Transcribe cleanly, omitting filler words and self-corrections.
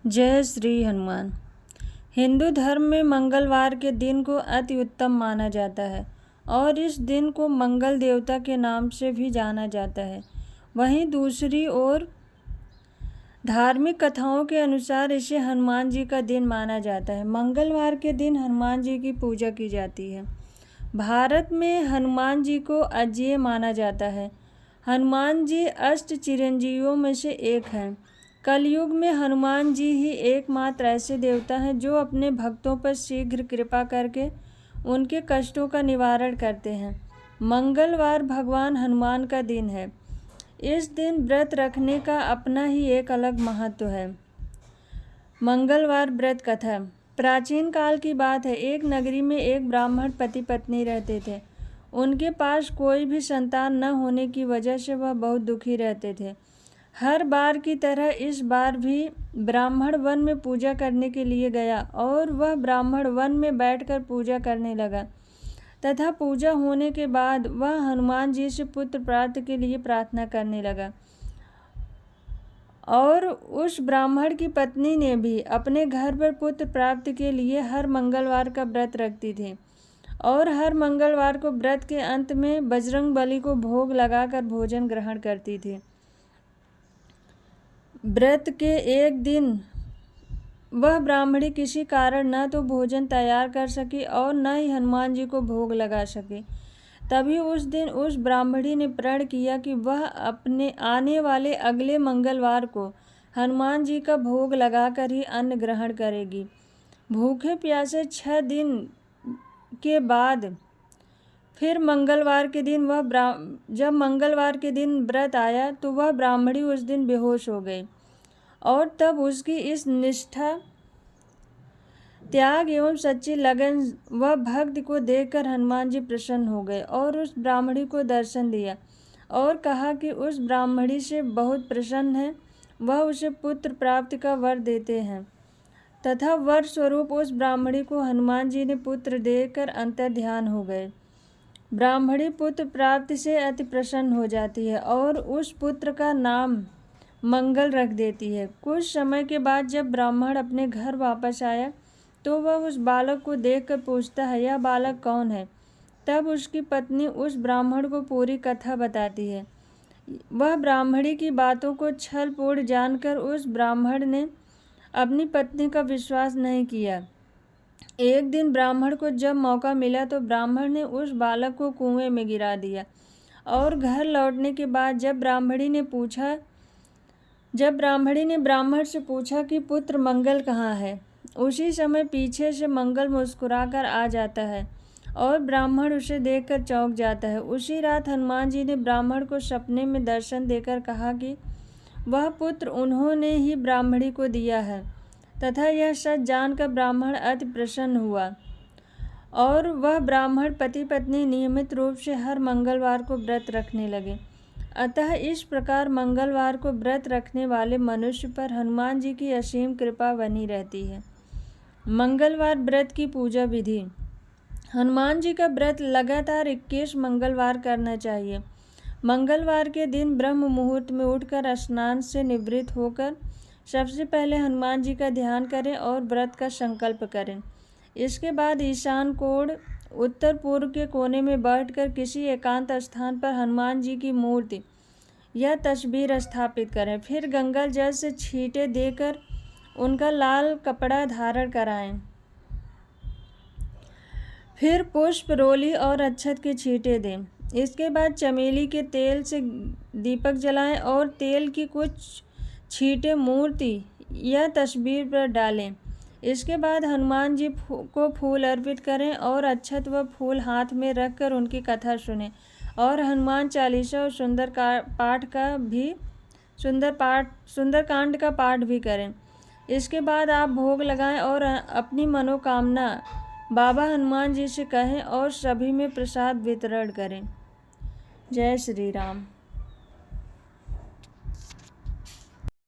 जय श्री हनुमान। हिंदू धर्म में मंगलवार के दिन को अति उत्तम माना जाता है और इस दिन को मंगल देवता के नाम से भी जाना जाता है। वहीं दूसरी ओर धार्मिक कथाओं के अनुसार इसे हनुमान जी का दिन माना जाता है। मंगलवार के दिन हनुमान जी की पूजा की जाती है। भारत में हनुमान जी को अजेय माना जाता है। हनुमान जी अष्ट चिरंजीवियों में से एक हैं। कलयुग में हनुमान जी ही एकमात्र ऐसे देवता हैं जो अपने भक्तों पर शीघ्र कृपा करके उनके कष्टों का निवारण करते हैं। मंगलवार भगवान हनुमान का दिन है। इस दिन व्रत रखने का अपना ही एक अलग महत्व है। मंगलवार व्रत कथा। प्राचीन काल की बात है। एक नगरी में एक ब्राह्मण पति पत्नी रहते थे। उनके पास कोई भी संतान न होने की वजह से वह बहुत दुखी रहते थे। हर बार की तरह इस बार भी ब्राह्मण वन में पूजा करने के लिए गया और वह ब्राह्मण वन में बैठकर पूजा करने लगा तथा पूजा होने के बाद वह हनुमान जी से पुत्र प्राप्ति के लिए प्रार्थना करने लगा। और उस ब्राह्मण की पत्नी ने भी अपने घर पर पुत्र प्राप्ति के लिए हर मंगलवार का व्रत रखती थी और हर मंगलवार को व्रत के अंत में बजरंगबली को भोग लगाकर भोजन ग्रहण करती थी। व्रत के एक दिन वह ब्राह्मणी किसी कारण न तो भोजन तैयार कर सकी और न ही हनुमान जी को भोग लगा सकी। तभी उस दिन उस ब्राह्मणी ने प्रण किया कि वह अपने आने वाले अगले मंगलवार को हनुमान जी का भोग लगाकर ही अन्न ग्रहण करेगी। भूखे प्यासे 6 दिन के बाद फिर मंगलवार के दिन जब मंगलवार के दिन व्रत आया तो वह ब्राह्मणी उस दिन बेहोश हो गई और तब उसकी इस निष्ठा, त्याग एवं सच्ची लगन व भक्ति को देखकर हनुमान जी प्रसन्न हो गए और उस ब्राह्मणी को दर्शन दिया और कहा कि उस ब्राह्मणी से बहुत प्रसन्न है, वह उसे पुत्र प्राप्ति का वर देते हैं तथा वर स्वरूप उस ब्राह्मणी को हनुमान जी ने पुत्र देकर अंतर्ध्यान हो गए। ब्राह्मणी पुत्र प्राप्ति से अति प्रसन्न हो जाती है और उस पुत्र का नाम मंगल रख देती है। कुछ समय के बाद जब ब्राह्मण अपने घर वापस आया तो वह उस बालक को देखकर पूछता है, यह बालक कौन है? तब उसकी पत्नी उस ब्राह्मण को पूरी कथा बताती है। वह ब्राह्मणी की बातों को छलपूर्ण जानकर उस ब्राह्मण ने अपनी पत्नी का विश्वास नहीं किया। एक दिन ब्राह्मण को जब मौका मिला तो ब्राह्मण ने उस बालक को कुएं में गिरा दिया और घर लौटने के बाद जब ब्राह्मणी ने ब्राह्मण से पूछा कि पुत्र मंगल कहाँ है, उसी समय पीछे से मंगल मुस्कुराकर आ जाता है और ब्राह्मण उसे देखकर चौंक जाता है। उसी रात हनुमान जी ने ब्राह्मण को सपने में दर्शन देकर कहा कि वह पुत्र उन्होंने ही ब्राह्मणी को दिया है तथा यह सच जानकर ब्राह्मण अति प्रसन्न हुआ और वह ब्राह्मण पति पत्नी नियमित रूप से हर मंगलवार को व्रत रखने लगे। अतः इस प्रकार मंगलवार को व्रत रखने वाले मनुष्य पर हनुमान जी की असीम कृपा बनी रहती है। मंगलवार व्रत की पूजा विधि। हनुमान जी का व्रत लगातार 21 मंगलवार करना चाहिए। मंगलवार के दिन ब्रह्म मुहूर्त में उठकर स्नान से निवृत्त होकर सबसे पहले हनुमान जी का ध्यान करें और व्रत का संकल्प करें। इसके बाद ईशान कोण उत्तर पूर्व के कोने में बैठकर किसी एकांत स्थान पर हनुमान जी की मूर्ति या तस्वीर स्थापित करें। फिर गंगा जल से छींटे देकर उनका लाल कपड़ा धारण कराएं। फिर पुष्प, रोली और अक्षत के छींटे दें। इसके बाद चमेली के तेल से दीपक जलाएं और तेल की कुछ छींटे मूर्ति या तस्वीर पर डालें। इसके बाद हनुमान जी को फूल अर्पित करें और अक्षत व फूल हाथ में रखकर उनकी कथा सुनें और हनुमान चालीसा और सुंदरकांड का पाठ भी करें। इसके बाद आप भोग लगाएं और अपनी मनोकामना बाबा हनुमान जी से कहें और सभी में प्रसाद वितरण करें। जय श्री राम।